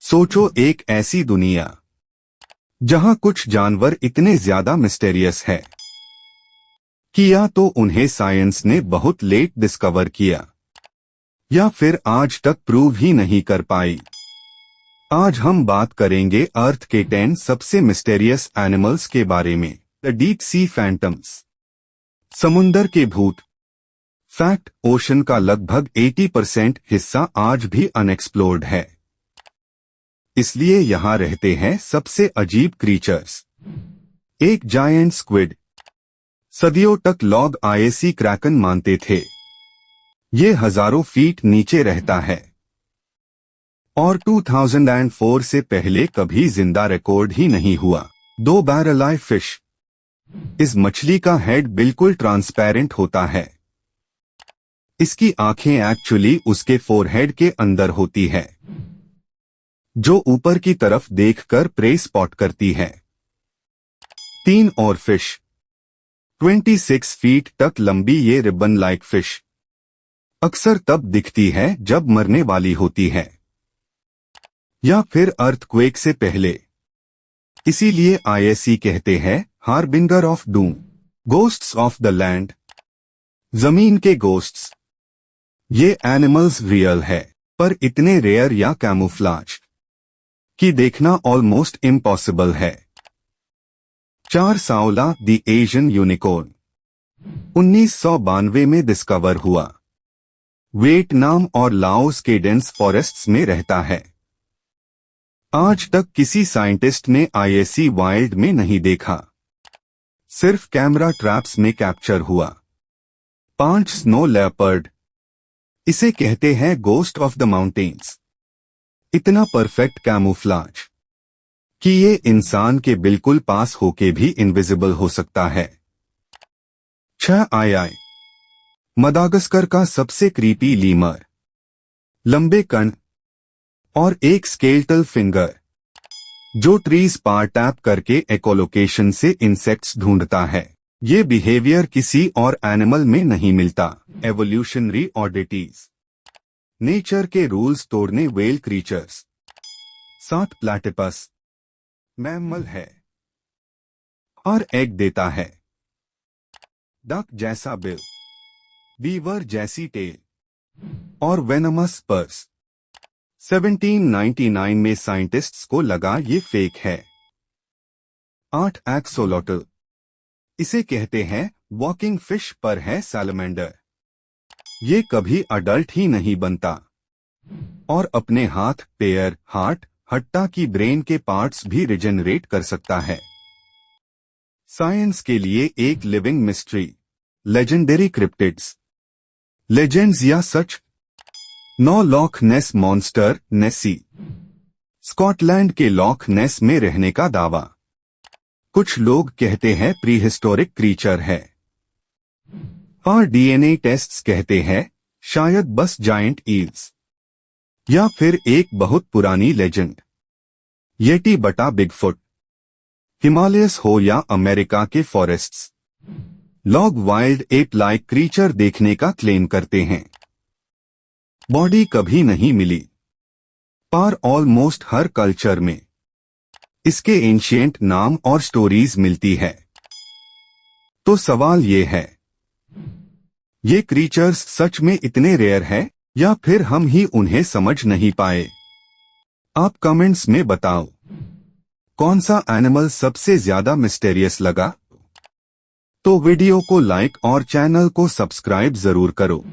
सोचो एक ऐसी दुनिया जहां कुछ जानवर इतने ज्यादा मिस्टेरियस है कि या तो उन्हें साइंस ने बहुत लेट डिस्कवर किया या फिर आज तक प्रूव ही नहीं कर पाई। आज हम बात करेंगे अर्थ के 10 सबसे मिस्टेरियस एनिमल्स के बारे में। द डीप सी फैंटम्स, समुंदर के भूत। फैक्ट, ओशन का लगभग 80% हिस्सा आज भी अनएक्सप्लोर्ड है, इसलिए यहां रहते हैं सबसे अजीब क्रीचर्स। एक जायंट स्क्विड। सदियों तक लोग आईसी क्रैकन मानते थे। ये हजारों फीट नीचे रहता है और 2004 से पहले कभी जिंदा रिकॉर्ड ही नहीं हुआ। 2 बैरल आई फिश। इस मछली का हेड बिल्कुल ट्रांसपेरेंट होता है। इसकी आंखें एक्चुअली उसके फोरहेड के अंदर होती है, जो ऊपर की तरफ देखकर प्रे स्पॉट करती है। 3 और फिश। 26 फीट तक लंबी ये रिबन लाइक फिश अक्सर तब दिखती है जब मरने वाली होती है या फिर अर्थक्वेक से पहले। इसीलिए आईएससी कहते हैं harbinger of doom, ghosts of the land, जमीन के गोस्ट्स। ये एनिमल्स रियल है, पर इतने रेयर या कैमोफ्लाज कि देखना ऑलमोस्ट इम्पॉसिबल है। 4 साओला द एशियन यूनिकॉर्न 1992 में डिस्कवर हुआ। वियतनाम और लाओस के डेंस फॉरेस्ट्स में रहता है। आज तक किसी साइंटिस्ट ने आईएससी वाइल्ड में नहीं देखा, सिर्फ कैमरा ट्रैप्स में कैप्चर हुआ। 5 स्नो लेपर्ड। इसे कहते हैं गोस्ट ऑफ द माउंटेन्स। इतना परफेक्ट कैमोफ्लाज कि ये इंसान के बिल्कुल पास होके भी इनविजिबल हो सकता है। 6 आई। मदागास्कर का सबसे क्रीपी लीमर। लंबे कण और एक स्केलेटल फिंगर जो ट्रीज पार टैप करके एकोलोकेशन से इंसेक्ट्स ढूंढता है। ये बिहेवियर किसी और एनिमल में नहीं मिलता। एवोल्यूशनरी ऑडिटीज। नेचर के रूल्स तोड़ने वेल क्रीचर्स। 7 प्लैटिपस मैमल है और एग देता है। डक जैसा बिल, बीवर जैसी टेल और वेनमस पर्स। 1799 में साइंटिस्ट्स को लगा ये फेक है। 8 एक्सोलोटल। इसे कहते हैं वॉकिंग फिश पर है सैलमेंडर। ये कभी अडल्ट ही नहीं बनता और अपने हाथ, पैर, हार्ट, हट्टा की ब्रेन के पार्ट्स भी रिजेनरेट कर सकता है। साइंस के लिए एक लिविंग मिस्ट्री। लेजेंडरी क्रिप्टिड्स। लेजेंड्स या सच। 9 लॉक नेस मॉन्स्टर नेसी। स्कॉटलैंड के लॉक नेस में रहने का दावा। कुछ लोग कहते हैं प्रीहिस्टोरिक क्रीचर है और डीएनए टेस्ट्स कहते हैं शायद बस जायंट ईल्स या फिर एक बहुत पुरानी लेजेंड। येटी बटा बिगफुट। हिमालयस हो या अमेरिका के फॉरेस्ट्स, लोग वाइल्ड एप लाइक क्रीचर देखने का क्लेम करते हैं। बॉडी कभी नहीं मिली, पर ऑलमोस्ट हर कल्चर में इसके एंशिएंट नाम और स्टोरीज मिलती है। तो सवाल ये है, ये क्रीचर्स सच में इतने रेयर है या फिर हम ही उन्हें समझ नहीं पाए? आप कमेंट्स में बताओ कौन सा एनिमल सबसे ज्यादा मिस्टेरियस लगा। तो वीडियो को लाइक और चैनल को सब्सक्राइब जरूर करो।